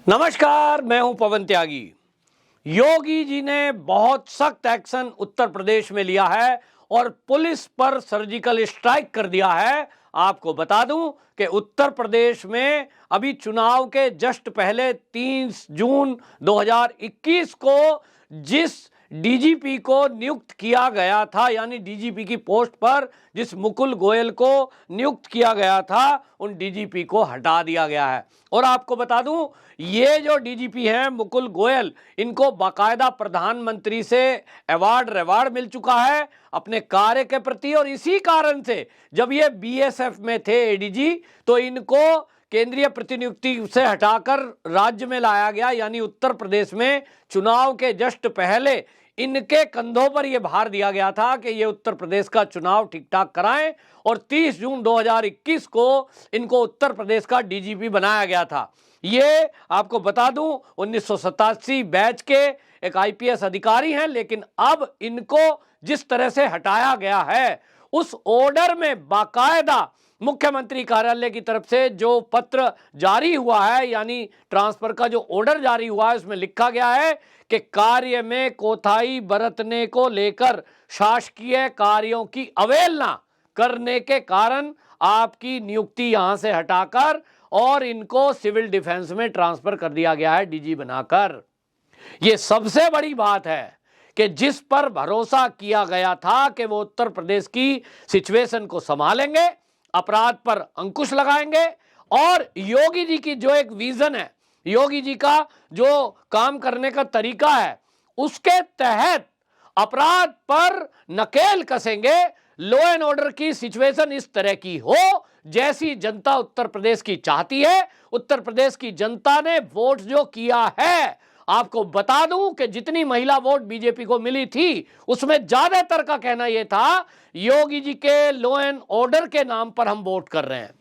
नमस्कार, मैं हूं पवन त्यागी। योगी जी ने बहुत सख्त एक्शन उत्तर प्रदेश में लिया है और पुलिस पर सर्जिकल स्ट्राइक कर दिया है। आपको बता दूं कि उत्तर प्रदेश में अभी चुनाव के जस्ट पहले 30 जून 2021 को जिस डीजीपी को नियुक्त किया गया था, यानी डीजीपी की पोस्ट पर जिस मुकुल गोयल को नियुक्त किया गया था, उन डीजीपी को हटा दिया गया है। और आपको बता दूं, ये जो डीजीपी हैं मुकुल गोयल, इनको बाकायदा प्रधानमंत्री से अवार्ड मिल चुका है अपने कार्य के प्रति। और इसी कारण से जब ये बीएसएफ में थे एडीजी, तो इनको केंद्रीय प्रतिनियुक्ति से हटाकर राज्य में लाया गया, यानी उत्तर प्रदेश में चुनाव के जस्ट पहले इनके कंधों पर यह भार दिया गया था कि ये उत्तर प्रदेश का चुनाव ठीक ठाक कराएं। और 30 जून 2021 को इनको उत्तर प्रदेश का डीजीपी बनाया गया था। ये आपको बता दूं 1987 बैच के एक आईपीएस अधिकारी हैं, लेकिन अब इनको जिस तरह से हटाया गया है, उस ऑर्डर में बाकायदा मुख्यमंत्री कार्यालय की तरफ से जो पत्र जारी हुआ है, यानी ट्रांसफर का जो ऑर्डर जारी हुआ है, उसमें लिखा गया है कि कार्य में कोताही बरतने को लेकर शासकीय कार्यों की अवहेलना करने के कारण आपकी नियुक्ति यहां से हटाकर और इनको सिविल डिफेंस में ट्रांसफर कर दिया गया है, डीजी बनाकर। यह सबसे बड़ी बात है कि जिस पर भरोसा किया गया था कि वो उत्तर प्रदेश की सिचुएशन को संभालेंगे, अपराध पर अंकुश लगाएंगे, और योगी जी की जो एक विजन है, योगी जी का जो काम करने का तरीका है, उसके तहत अपराध पर नकेल कसेंगे। लॉ एंड ऑर्डर की सिचुएशन इस तरह की हो जैसी जनता उत्तर प्रदेश की चाहती है। उत्तर प्रदेश की जनता ने वोट जो किया है, आपको बता दूं कि जितनी महिला वोट बीजेपी को मिली थी, उसमें ज्यादातर का कहना यह था योगी जी के लॉ एंड ऑर्डर के नाम पर हम वोट कर रहे हैं।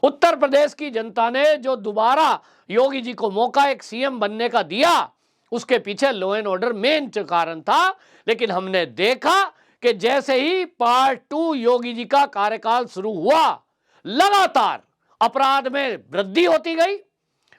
उत्तर प्रदेश की जनता ने जो दोबारा योगी जी को मौका एक सीएम बनने का दिया, उसके पीछे लॉ एंड ऑर्डर मेन कारण था। लेकिन हमने देखा कि जैसे ही पार्ट 2 योगी जी का कार्यकाल शुरू हुआ, लगातार अपराध में वृद्धि होती गई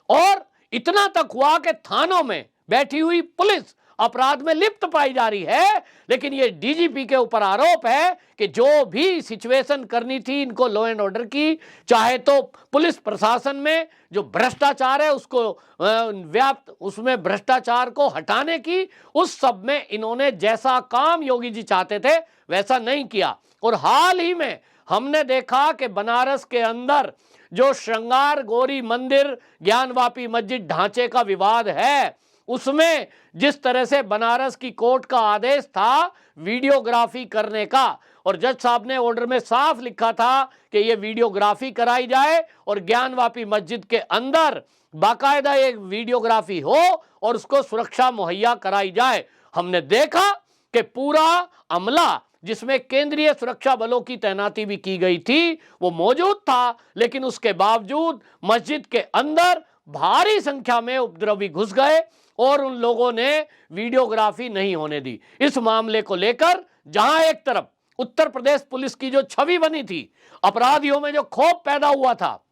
और इतना तक हुआ कि थानों में बैठी हुई पुलिस अपराध में लिप्त पाई जा रही है। लेकिन यह डीजीपी के ऊपर आरोप है कि जो भी सिचुएशन करनी थी इनको लॉ एंड ऑर्डर की, चाहे तो पुलिस प्रशासन में जो भ्रष्टाचार है उसको व्याप्त, उसमें भ्रष्टाचार को हटाने की, उस सब में इन्होंने जैसा काम योगी जी चाहते थे वैसा नहीं किया। और हाल ही में हमने देखा कि बनारस के अंदर जो श्रृंगार गौरी मंदिर ज्ञानवापी मस्जिद ढांचे का विवाद है, उसमें जिस तरह से बनारस की कोर्ट का आदेश था वीडियोग्राफी करने का, और जज साहब ने ऑर्डर में साफ लिखा था कि यह वीडियोग्राफी कराई जाए और ज्ञानवापी मस्जिद के अंदर बाकायदा एक वीडियोग्राफी हो और उसको सुरक्षा मुहैया कराई जाए। हमने देखा कि पूरा अमला, जिसमें केंद्रीय सुरक्षा बलों की तैनाती भी की गई थी, वो मौजूद था, लेकिन उसके बावजूद मस्जिद के अंदर भारी संख्या में उपद्रवी घुस गए और उन लोगों ने वीडियोग्राफी नहीं होने दी। इस मामले को लेकर जहां एक तरफ उत्तर प्रदेश पुलिस की जो छवि बनी थी, अपराधियों में जो खौफ पैदा हुआ था,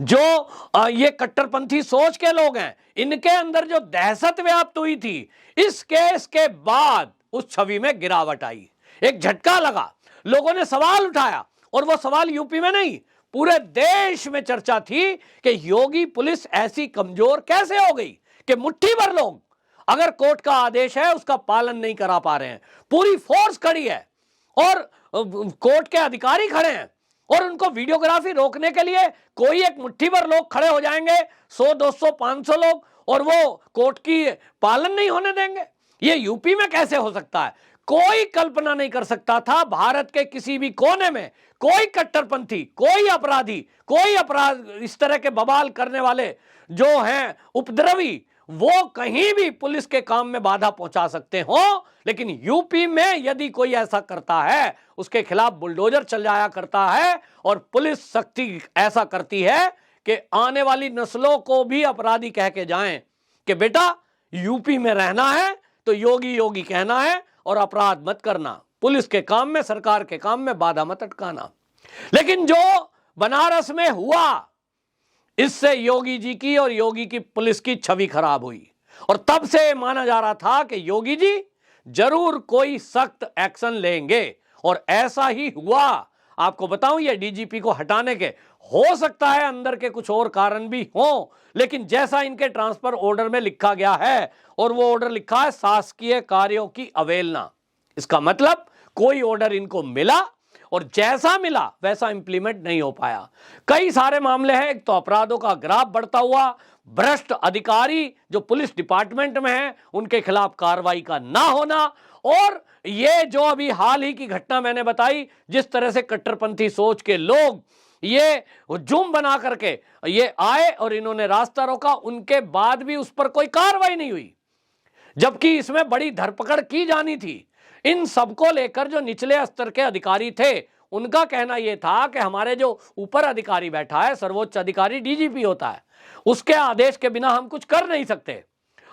जो ये कट्टरपंथी सोच के लोग हैं, इनके अंदर जो दहशत व्याप्त हुई थी, इस केस के बाद उस छवि में गिरावट आई, एक झटका लगा, लोगों ने सवाल उठाया। और वो सवाल यूपी में नहीं, पूरे देश में चर्चा थी कि योगी पुलिस ऐसी कमजोर कैसे हो गई कि मुट्ठी भर लोग अगर कोर्ट का आदेश है उसका पालन नहीं करा पा रहे हैं। पूरी फोर्स खड़ी है और कोर्ट के अधिकारी खड़े हैं और उनको वीडियोग्राफी रोकने के लिए कोई एक मुट्ठी भर लोग खड़े हो जाएंगे, 100, 200, 500 लोग, और वो कोर्ट की पालन नहीं होने देंगे। ये यूपी में कैसे हो सकता है? कोई कल्पना नहीं कर सकता था भारत के किसी भी कोने में कोई कट्टरपंथी, कोई अपराधी, कोई अपराध इस तरह के बवाल करने वाले जो हैं उपद्रवी, वो कहीं भी पुलिस के काम में बाधा पहुंचा सकते हो। लेकिन यूपी में यदि कोई ऐसा करता है, उसके खिलाफ बुलडोजर चल जाया करता है और पुलिस सख्ती ऐसा करती है कि आने वाली नस्लों को भी अपराधी कह के जाएं कि बेटा यूपी में रहना है तो योगी योगी कहना है और अपराध मत करना, पुलिस के काम में, सरकार के काम में बाधा मत अटकाना। लेकिन जो बनारस में हुआ, इससे योगी जी की और योगी की पुलिस की छवि खराब हुई और तब से माना जा रहा था कि योगी जी जरूर कोई सख्त एक्शन लेंगे और ऐसा ही हुआ। आपको बताऊं, ये डीजीपी को हटाने के हो सकता है अंदर के कुछ और कारण भी हों, लेकिन जैसा इनके ट्रांसफर ऑर्डर में लिखा गया है, और वो ऑर्डर लिखा है शासकीय कार्यों की अवहेलना, इसका मतलब कोई ऑर्डर इनको मिला और जैसा मिला वैसा इंप्लीमेंट नहीं हो पाया। कई सारे मामले हैं। एक तो अपराधों का ग्राफ बढ़ता हुआ, भ्रष्ट अधिकारी जो पुलिस डिपार्टमेंट में हैं उनके खिलाफ कार्रवाई का ना होना, और ये जो अभी हाल ही की घटना मैंने बताई, जिस तरह से कट्टरपंथी सोच के लोग ये हुजूम बना करके ये आए और इन्होंने रास्ता रोका, उनके बाद भी उस पर कोई कार्रवाई नहीं हुई, जबकि इसमें बड़ी धरपकड़ की जानी थी। इन सबको लेकर जो निचले स्तर के अधिकारी थे उनका कहना यह था कि हमारे जो ऊपर अधिकारी बैठा है, सर्वोच्च अधिकारी डीजीपी होता है, उसके आदेश के बिना हम कुछ कर नहीं सकते,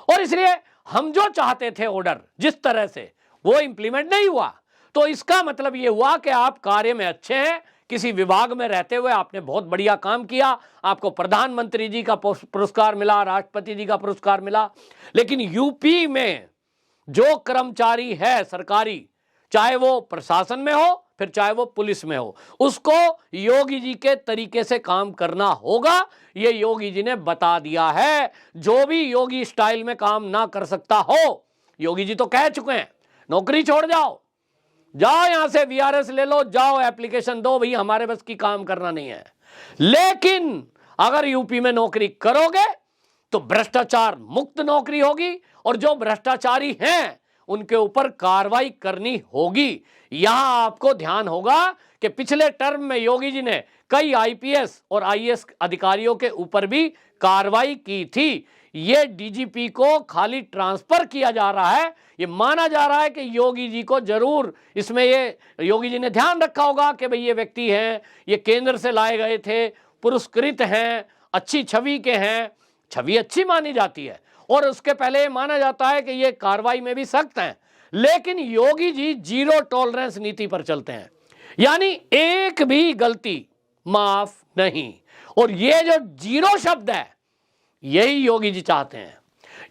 और इसलिए हम जो चाहते थे ऑर्डर जिस तरह से वो इंप्लीमेंट नहीं हुआ। तो इसका मतलब यह हुआ कि आप कार्य में अच्छे हैं, किसी विभाग में रहते हुए आपने बहुत बढ़िया काम किया, आपको प्रधानमंत्री जी का पुरस्कार मिला, राष्ट्रपति जी का पुरस्कार मिला, लेकिन यूपी में जो कर्मचारी है सरकारी, चाहे वो प्रशासन में हो फिर चाहे वो पुलिस में हो, उसको योगी जी के तरीके से काम करना होगा। ये योगी जी ने बता दिया है। जो भी योगी स्टाइल में काम ना कर सकता हो, योगी जी तो कह चुके हैं नौकरी छोड़ जाओ, जाओ यहां से वीआरएस ले लो, जाओ एप्लीकेशन दो, भाई हमारे बस की काम करना नहीं है। लेकिन अगर यूपी में नौकरी करोगे तो भ्रष्टाचार मुक्त नौकरी होगी, और जो भ्रष्टाचारी हैं उनके ऊपर कार्रवाई करनी होगी। यहां आपको ध्यान होगा कि पिछले टर्म में योगी जी ने कई आईपीएस और आईएएस अधिकारियों के ऊपर भी कार्रवाई की थी। ये डीजीपी को खाली ट्रांसफर किया जा रहा है। ये माना जा रहा है कि योगी जी को जरूर इसमें ये योगी जी ने ध्यान रखा होगा कि भाई ये व्यक्ति हैं, ये केंद्र से लाए गए थे, पुरस्कृत हैं, अच्छी छवि के हैं, छवि अच्छी मानी जाती है, और उसके पहले माना जाता है कि ये कार्रवाई में भी सख्त हैं। लेकिन योगी जी जीरो टॉलरेंस नीति पर चलते हैं, यानी एक भी गलती माफ नहीं। और ये जो जीरो शब्द है यही योगी जी चाहते हैं।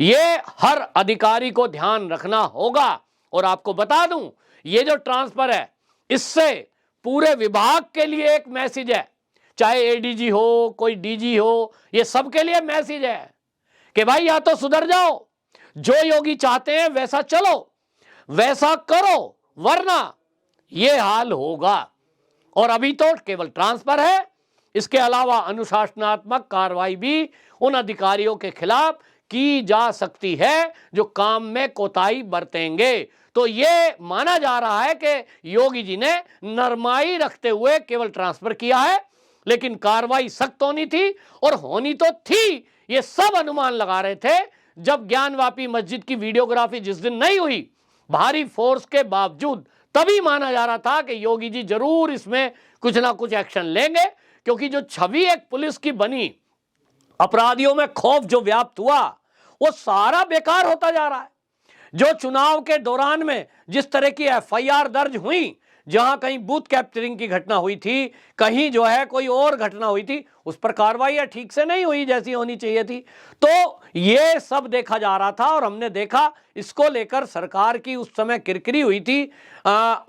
ये हर अधिकारी को ध्यान रखना होगा। और आपको बता दूं, ये जो ट्रांसफर है इससे पूरे विभाग के लिए एक मैसेज है, चाहे एडीजी हो, कोई डीजी हो, ये सबके लिए मैसेज है कि भाई या तो सुधर जाओ, जो योगी चाहते हैं वैसा चलो, वैसा करो, वरना ये हाल होगा। और अभी तो केवल ट्रांसफर है, इसके अलावा अनुशासनात्मक कार्रवाई भी उन अधिकारियों के खिलाफ की जा सकती है जो काम में कोताही बरतेंगे। तो ये माना जा रहा है कि योगी जी ने नरमाई रखते हुए केवल ट्रांसफर किया है, लेकिन कार्रवाई सख्त होनी थी, और होनी तो थी। ये सब अनुमान लगा रहे थे। जब ज्ञानवापी मस्जिद की वीडियोग्राफी जिस दिन नहीं हुई, भारी फोर्स के बावजूद, तभी माना जा रहा था कि योगी जी जरूर इसमें कुछ ना कुछ एक्शन लेंगे, क्योंकि जो छवि एक पुलिस की बनी, अपराधियों में खौफ जो व्याप्त हुआ, वो सारा बेकार होता जा रहा है। जो चुनाव के दौरान में जिस तरह की एफआईआर दर्ज हुई, जहां कहीं बूथ कैप्चरिंग की घटना हुई थी, कहीं जो है कोई और घटना हुई थी, उस पर कार्रवाई ठीक से नहीं हुई जैसी होनी चाहिए थी। तो ये सब देखा जा रहा था, और हमने देखा इसको लेकर सरकार की उस समय किरकिरी हुई थी,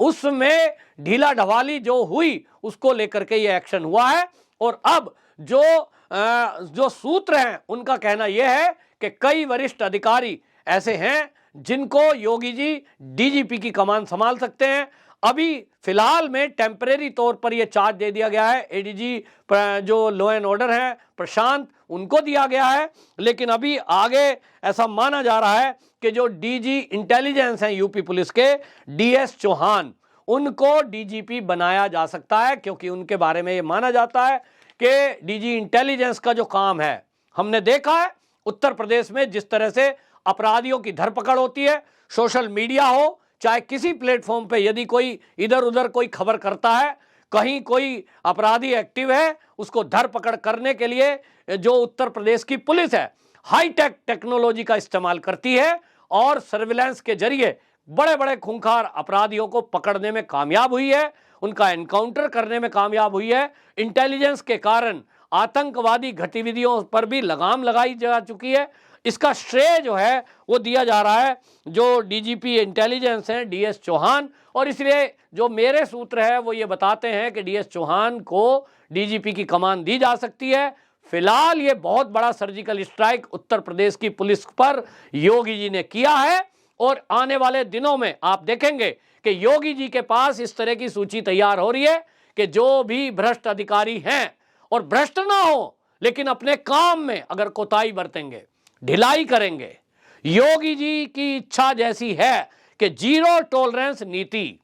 उसमें ढीला ढवाली जो हुई उसको लेकर के ये एक्शन हुआ है। और अब जो सूत्र हैं उनका कहना यह है कि कई वरिष्ठ अधिकारी ऐसे हैं जिनको योगी जी डीजीपी की कमान संभाल सकते हैं। अभी फिलहाल में टेम्परेरी तौर पर यह चार्ज दे दिया गया है, एडीजी जो लॉ एंड ऑर्डर है प्रशांत, उनको दिया गया है। लेकिन अभी आगे ऐसा माना जा रहा है कि जो डीजी इंटेलिजेंस हैं यूपी पुलिस के, डीएस चौहान, उनको डीजीपी बनाया जा सकता है, क्योंकि उनके बारे में यह माना जाता है कि डीजी इंटेलिजेंस का जो काम है, हमने देखा है उत्तर प्रदेश में जिस तरह से अपराधियों की धरपकड़ होती है, सोशल मीडिया हो चाहे किसी प्लेटफॉर्म पे, यदि कोई इधर उधर कोई खबर करता है, कहीं कोई अपराधी एक्टिव है, उसको धरपकड़ करने के लिए जो उत्तर प्रदेश की पुलिस है हाईटेक टेक्नोलॉजी का इस्तेमाल करती है, और सर्विलांस के जरिए बड़े बड़े खूंखार अपराधियों को पकड़ने में कामयाब हुई है, उनका एनकाउंटर करने में कामयाब हुई है। इंटेलिजेंस के कारण आतंकवादी गतिविधियों पर भी लगाम लगाई जा चुकी है। इसका श्रेय जो है वो दिया जा रहा है जो डीजीपी इंटेलिजेंस हैं डीएस चौहान, और इसलिए जो मेरे सूत्र है वो ये बताते हैं कि डीएस चौहान को डीजीपी की कमान दी जा सकती है। फिलहाल ये बहुत बड़ा सर्जिकल स्ट्राइक उत्तर प्रदेश की पुलिस पर योगी जी ने किया है, और आने वाले दिनों में आप देखेंगे कि योगी जी के पास इस तरह की सूची तैयार हो रही है कि जो भी भ्रष्ट अधिकारी हैं, और भ्रष्ट ना हो लेकिन अपने काम में अगर कोताही बरतेंगे, ढिलाई करेंगे, योगी जी की इच्छा जैसी है कि जीरो टॉलरेंस नीति,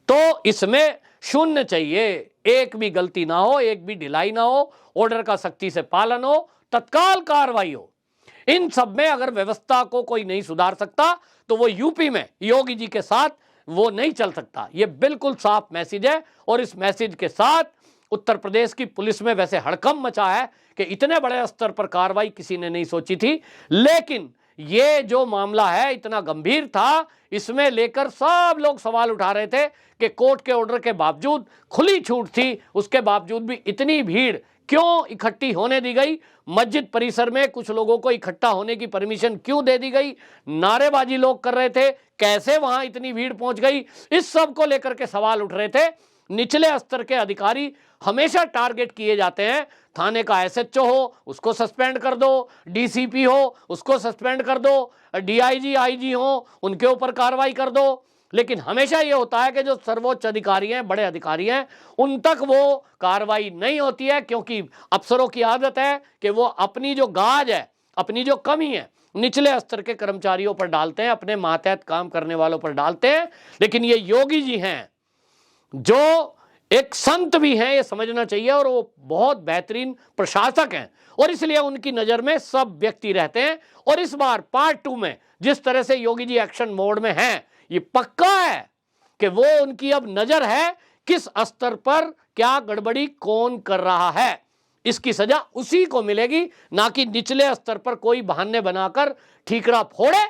तो इसमें शून्य चाहिए, एक भी गलती ना हो, एक भी ढिलाई ना हो, ऑर्डर का सख्ती से पालन हो, तत्काल कार्रवाई हो। इन सब में अगर व्यवस्था को कोई नहीं सुधार सकता तो वो यूपी में योगी जी के साथ वो नहीं चल सकता। ये बिल्कुल साफ मैसेज है, और इस मैसेज के साथ उत्तर प्रदेश की पुलिस में वैसे हड़कंप मचा है कि इतने बड़े स्तर पर कार्रवाई किसी ने नहीं सोची थी, लेकिन ये जो मामला है इतना गंभीर था, इसमें लेकर सब लोग सवाल उठा रहे थे कि कोर्ट के ऑर्डर के बावजूद, खुली छूट थी, उसके बावजूद भी इतनी भीड़ क्यों इकट्ठी होने दी गई, मस्जिद परिसर में कुछ लोगों को इकट्ठा होने की परमिशन क्यों दे दी गई, नारेबाजी लोग कर रहे थे, कैसे वहां इतनी भीड़ पहुंच गई, इस सब को लेकर के सवाल उठ रहे थे। निचले स्तर के अधिकारी हमेशा टारगेट किए जाते हैं। थाने का एसएचओ हो उसको सस्पेंड कर दो, डीसीपी हो उसको सस्पेंड कर दो, डीआईजी आईजी हो उनके ऊपर कार्रवाई कर दो, लेकिन हमेशा ये होता है कि जो सर्वोच्च अधिकारी हैं, बड़े अधिकारी हैं, उन तक वो कार्रवाई नहीं होती है, क्योंकि अफसरों की आदत है कि वो अपनी जो गाज है, अपनी जो कमी है, निचले स्तर के कर्मचारियों पर डालते हैं, अपने मातहत काम करने वालों पर डालते हैं। लेकिन ये योगी जी हैं जो एक संत भी हैं, ये समझना चाहिए, और वो बहुत बेहतरीन प्रशासक हैं, और इसलिए उनकी नजर में सब व्यक्ति रहते हैं। और इस बार पार्ट 2 में जिस तरह से योगी जी एक्शन मोड में हैं, ये पक्का है कि वो उनकी अब नजर है किस स्तर पर क्या गड़बड़ी कौन कर रहा है, इसकी सजा उसी को मिलेगी, ना कि निचले स्तर पर कोई बहाने बनाकर ठीकरा फोड़े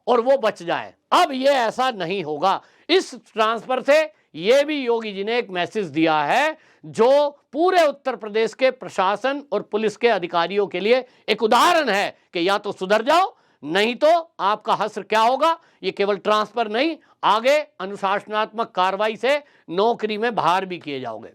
और वो बच जाए। अब ये ऐसा नहीं होगा। इस ट्रांसफर से ये भी योगी जी ने एक मैसेज दिया है जो पूरे उत्तर प्रदेश के प्रशासन और पुलिस के अधिकारियों के लिए एक उदाहरण है कि या तो सुधर जाओ, नहीं तो आपका हश्र क्या होगा। ये केवल ट्रांसफर नहीं, आगे अनुशासनात्मक कार्रवाई से नौकरी में बाहर भी किए जाओगे।